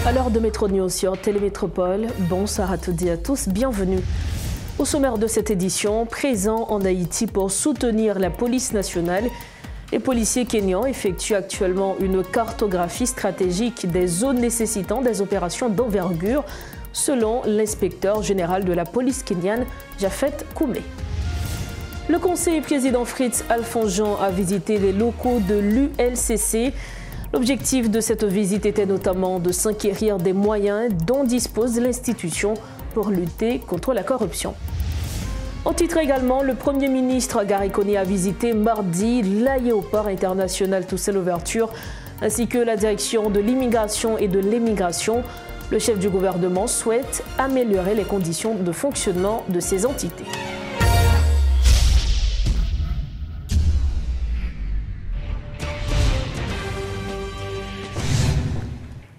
À l'heure de Métro News sur Télémétropole, bonsoir à toutes et à tous, bienvenue. Au sommaire de cette édition, présent en Haïti pour soutenir la police nationale, les policiers kenyans effectuent actuellement une cartographie stratégique des zones nécessitant des opérations d'envergure, selon l'inspecteur général de la police kenyane, Japhet Koumé. Le conseiller président Fritz Alphonse-Jean a visité les locaux de l'ULCC. L'objectif de cette visite était notamment de s'enquérir des moyens dont dispose l'institution pour lutter contre la corruption. En titre également, le Premier ministre Gary Coney a visité mardi l'aéroport international Toussaint-Louverture ainsi que la direction de l'immigration et de l'émigration. Le chef du gouvernement souhaite améliorer les conditions de fonctionnement de ces entités.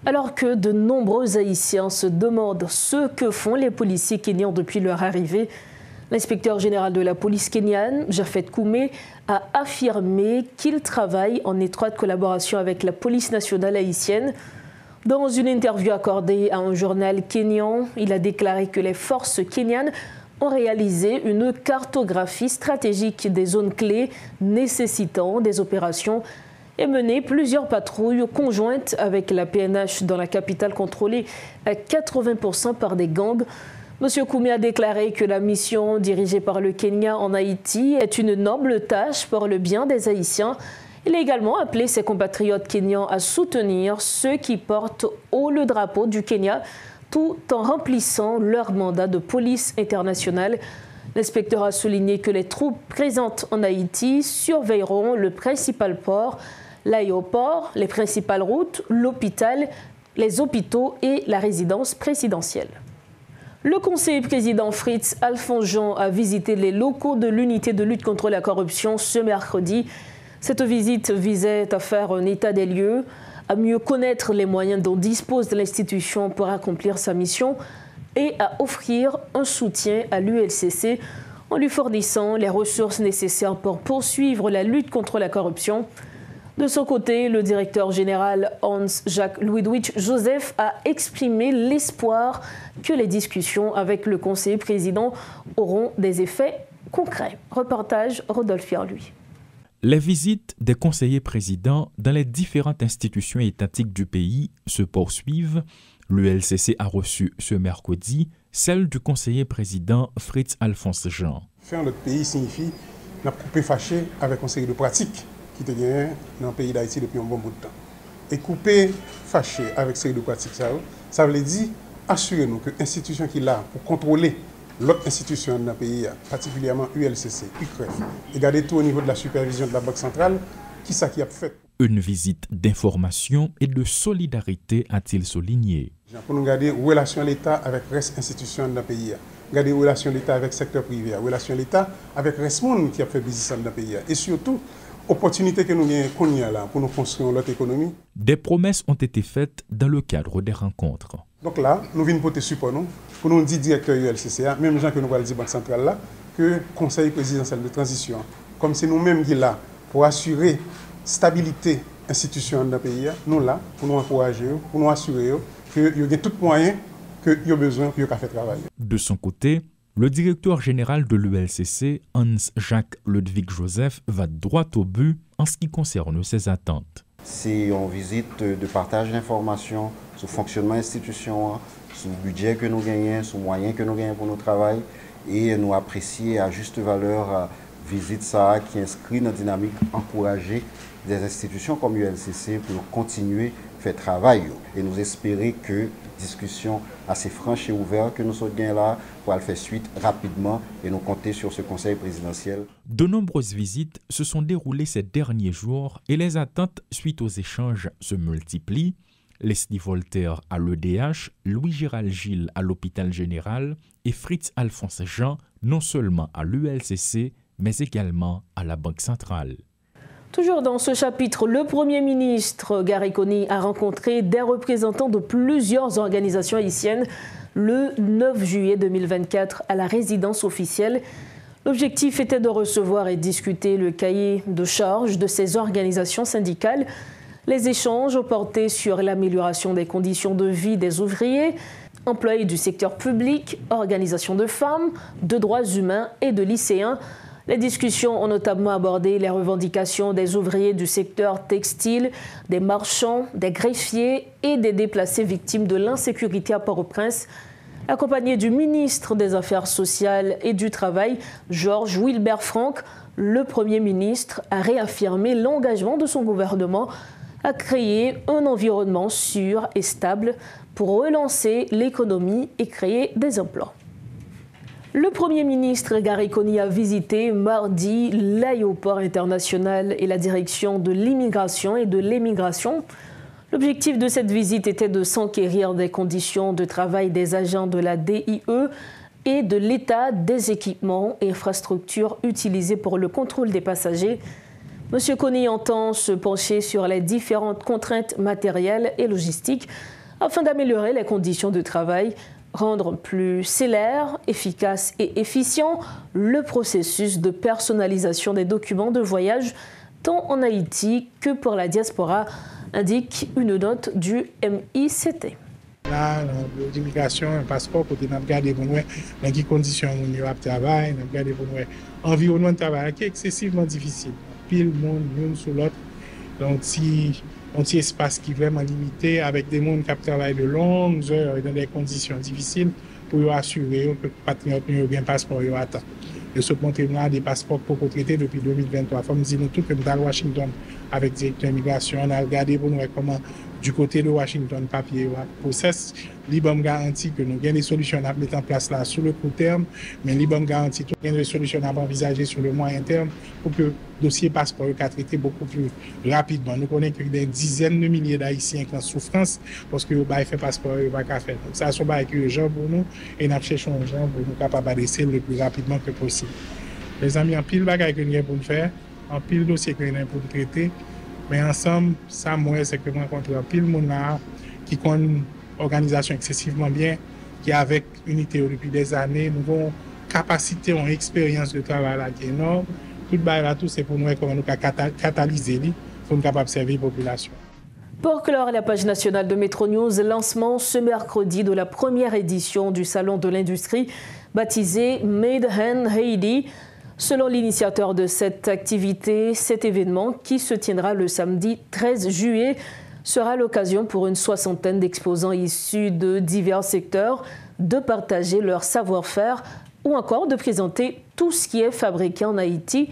Alors que de nombreux Haïtiens se demandent ce que font les policiers kenyans depuis leur arrivée, l'inspecteur général de la police kenyane, Japhet Koumé, a affirmé qu'il travaille en étroite collaboration avec la police nationale haïtienne. Dans une interview accordée à un journal kényan, il a déclaré que les forces kenyanes ont réalisé une cartographie stratégique des zones clés nécessitant des opérations et mené plusieurs patrouilles conjointes avec la PNH dans la capitale contrôlée à 80% par des gangs. M. Koumé a déclaré que la mission dirigée par le Kenya en Haïti est une noble tâche pour le bien des Haïtiens. Il a également appelé ses compatriotes kenyans à soutenir ceux qui portent haut le drapeau du Kenya tout en remplissant leur mandat de police internationale. L'inspecteur a souligné que les troupes présentes en Haïti surveilleront le principal port, l'aéroport, les principales routes, l'hôpital, les hôpitaux et la résidence présidentielle. Le conseiller président Fritz Alphonse-Jean a visité les locaux de l'unité de lutte contre la corruption ce mercredi. Cette visite visait à faire un état des lieux, à mieux connaître les moyens dont dispose l'institution pour accomplir sa mission et à offrir un soutien à l'ULCC en lui fournissant les ressources nécessaires pour poursuivre la lutte contre la corruption. De son côté, le directeur général Hans-Jacques Ludwig Joseph a exprimé l'espoir que les discussions avec le conseiller président auront des effets concrets. Reportage Rodolphe Fierluy. Les visites des conseillers présidents dans les différentes institutions étatiques du pays se poursuivent. L'ULCC a reçu ce mercredi celle du conseiller président Fritz Alphonse-Jean. Faire notre pays signifie qu'on a coupé fâché avec un série de pratiques qui te gagnent dans le pays d'Haïti depuis un bon bout de temps. Et couper fâché avec série de pratiques, ça veut dire assurer-nous que l'institution qui est là pour contrôler l'autre institution dans le pays, particulièrement ULCC, UCREF, et garder tout au niveau de la supervision de la Banque centrale, qui ça qui a fait. Une visite d'information et de solidarité, a-t-il souligné. Pour nous garder relation de l'État avec le reste institution dans le pays, garder relation de l'État avec le secteur privé, relation de l'État avec le reste monde qui a fait business dans le pays, et surtout, opportunité que nous avons là pour nous construire notre économie. Des promesses ont été faites dans le cadre des rencontres. Donc là, nous venons porter support pour nous dire directeur ULCCA, même gens que nous allons dire Banque centrale là, que le Conseil présidentiel de transition, comme c'est nous-mêmes qui sommes là pour assurer stabilité institutionnelle dans le pays, nous là pour nous encourager, pour nous assurer qu'il y a tout moyen que y a besoin pour faire travail. De son côté, le directeur général de l'ULCC, Hans-Jacques Ludwig Joseph, va droit au but en ce qui concerne ses attentes. C'est une visite de partage d'informations sur le fonctionnement de l'institution, sur le budget que nous gagnons, sur les moyens que nous gagnons pour notre travail, et nous apprécier à juste valeur la visite ça qui inscrit dans la dynamique encourager des institutions comme l'ULCC pour continuer à faire travail. Et nous espérer que discussion assez franche et ouverte que nous sommes là pour faire suite rapidement et nous compter sur ce conseil présidentiel. De nombreuses visites se sont déroulées ces derniers jours et les attentes suite aux échanges se multiplient. Leslie Voltaire à l'EDH, Louis-Gérald Gilles à l'hôpital général et Fritz Alphonse-Jean non seulement à l'ULCC mais également à la Banque centrale. Toujours dans ce chapitre, le Premier ministre Gary Coney a rencontré des représentants de plusieurs organisations haïtiennes le 9 juillet 2024 à la résidence officielle. L'objectif était de recevoir et discuter le cahier de charges de ces organisations syndicales. Les échanges ont porté sur l'amélioration des conditions de vie des ouvriers, employés du secteur public, organisations de femmes, de droits humains et de lycéens. Les discussions ont notamment abordé les revendications des ouvriers du secteur textile, des marchands, des greffiers et des déplacés victimes de l'insécurité à Port-au-Prince. Accompagné du ministre des Affaires sociales et du Travail, Georges Wilbert Frank, le Premier ministre a réaffirmé l'engagement de son gouvernement à créer un environnement sûr et stable pour relancer l'économie et créer des emplois. Le Premier ministre Gary Coney a visité mardi l'aéroport international et la direction de l'immigration et de l'émigration. L'objectif de cette visite était de s'enquérir des conditions de travail des agents de la DIE et de l'état des équipements et infrastructures utilisés pour le contrôle des passagers. M. Coney entend se pencher sur les différentes contraintes matérielles et logistiques afin d'améliorer les conditions de travail, rendre plus célère, efficace et efficient le processus de personnalisation des documents de voyage tant en Haïti que pour la diaspora, indique une note du MICT. Là, l'immigration, un passeport, pour nous regarder dans quelles conditions on travaille, nous regarder pour l'environnement de travail qui est excessivement difficile. Pile monde, l'une sur l'autre. Donc, si on a un espace qui est vraiment limité, avec des gens qui travaillent de longues heures et dans des conditions difficiles, pour assurer que les patriotes n'ont bien passeport à temps. De se montrer des passeports pour traiter depuis 2023. Il faut me dire tout que nous à Washington avec le directeur d'immigration, on a regardé pour nous comment du côté de Washington, papier, process, l'IBAM garantit que nous avons des solutions à mettre en place là sur le court terme, mais l'IBAM garantit que nous avons des solutions à envisager sur le moyen terme pour que le dossier passeport soit traité beaucoup plus rapidement. Nous connaissons qu'il y a des dizaines de milliers d'Haïtiens qui sont en souffrance parce que le fait passeport ne va pas faire. Donc ça, c'est un urgent pour nous et nous cherchons un gens pour nous capables d'adresser le plus rapidement que possible. Les amis, en pile de bagages que nous avons pour faire, en pile de dossiers que nous avons pour traiter. Mais ensemble, ça, moi, c'est que je rencontre un pile de monde qui ont une organisation excessivement bien, qui avec unité depuis des années, nous avons une capacité, une expérience de travail là, qui est énorme. Tout là, tout c'est pour nous comment nous catalyser pour nous capables de servir la population. Pour clore la page nationale de Metro News, lancement ce mercredi de la première édition du Salon de l'Industrie, baptisé Made in Haiti. Selon l'initiateur de cette activité, cet événement, qui se tiendra le samedi 13 juillet, sera l'occasion pour une soixantaine d'exposants issus de divers secteurs de partager leur savoir-faire ou encore de présenter tout ce qui est fabriqué en Haïti,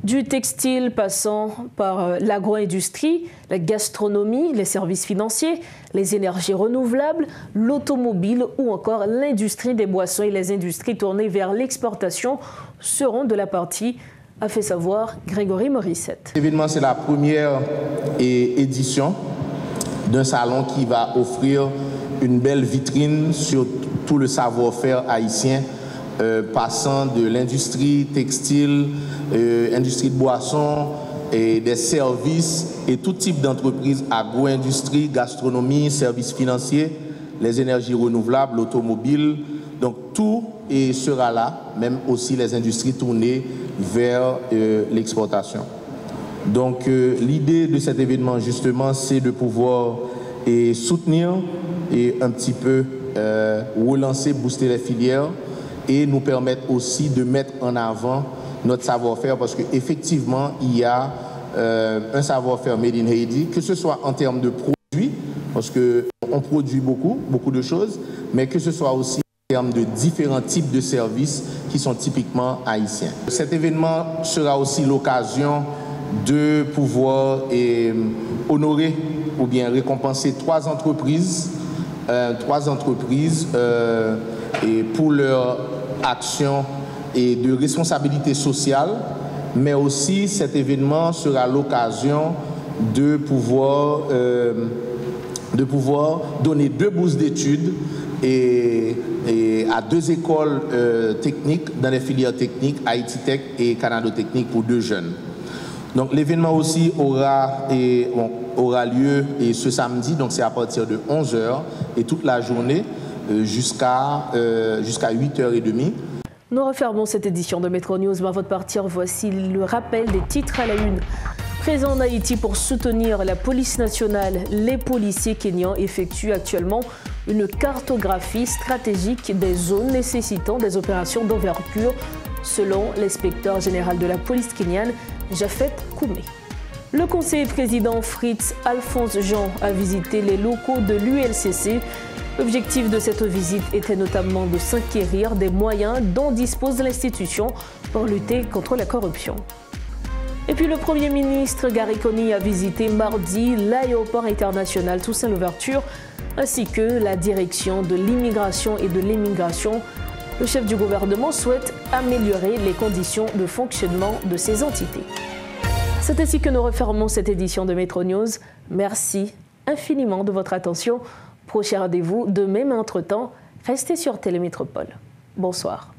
du textile passant par l'agro-industrie, la gastronomie, les services financiers, les énergies renouvelables, l'automobile ou encore l'industrie des boissons et les industries tournées vers l'exportation seront de la partie, a fait savoir Grégory Morissette. L'événement, c'est la première édition d'un salon qui va offrir une belle vitrine sur tout le savoir-faire haïtien, passant de l'industrie textile, industrie de boissons, et des services et tout type d'entreprises, agro-industrie, gastronomie, services financiers, les énergies renouvelables, l'automobile. Donc tout sera là, même aussi les industries tournées vers l'exportation. Donc l'idée de cet événement justement, c'est de pouvoir soutenir et un petit peu relancer, booster les filières et nous permettre aussi de mettre en avant notre savoir-faire parce qu'effectivement, il y a un savoir-faire made in Haiti, que ce soit en termes de produits, parce qu'on produit beaucoup de choses, mais que ce soit aussi en termes de différents types de services qui sont typiquement haïtiens. Cet événement sera aussi l'occasion de pouvoir honorer ou bien récompenser trois entreprises et pour leur action et de responsabilité sociale, mais aussi cet événement sera l'occasion de pouvoir donner 2 bourses d'études et à 2 écoles techniques dans les filières techniques, Haïti Tech et Canada Technique pour 2 jeunes. Donc l'événement aussi aura lieu ce samedi, donc c'est à partir de 11h et toute la journée jusqu'à 8h30. Nous refermons cette édition de Metro News. Mais avant de partir, voici le rappel des titres à la une. Présent en Haïti pour soutenir la police nationale, les policiers kenyans effectuent actuellement une cartographie stratégique des zones nécessitant des opérations d'envergure, selon l'inspecteur général de la police kenyane, Japhet Koumé. Le conseiller président Fritz Alphonse Jean a visité les locaux de l'ULCC. L'objectif de cette visite était notamment de s'acquérir des moyens dont dispose l'institution pour lutter contre la corruption. Et puis le Premier ministre Gary Conille a visité mardi l'aéroport international Toussaint Louverture ainsi que la direction de l'immigration et de l'émigration. Le chef du gouvernement souhaite améliorer les conditions de fonctionnement de ces entités. C'est ainsi que nous refermons cette édition de Métro News. Merci infiniment de votre attention. Prochain rendez-vous demain, mais entre-temps, restez sur Télémétropole. Bonsoir.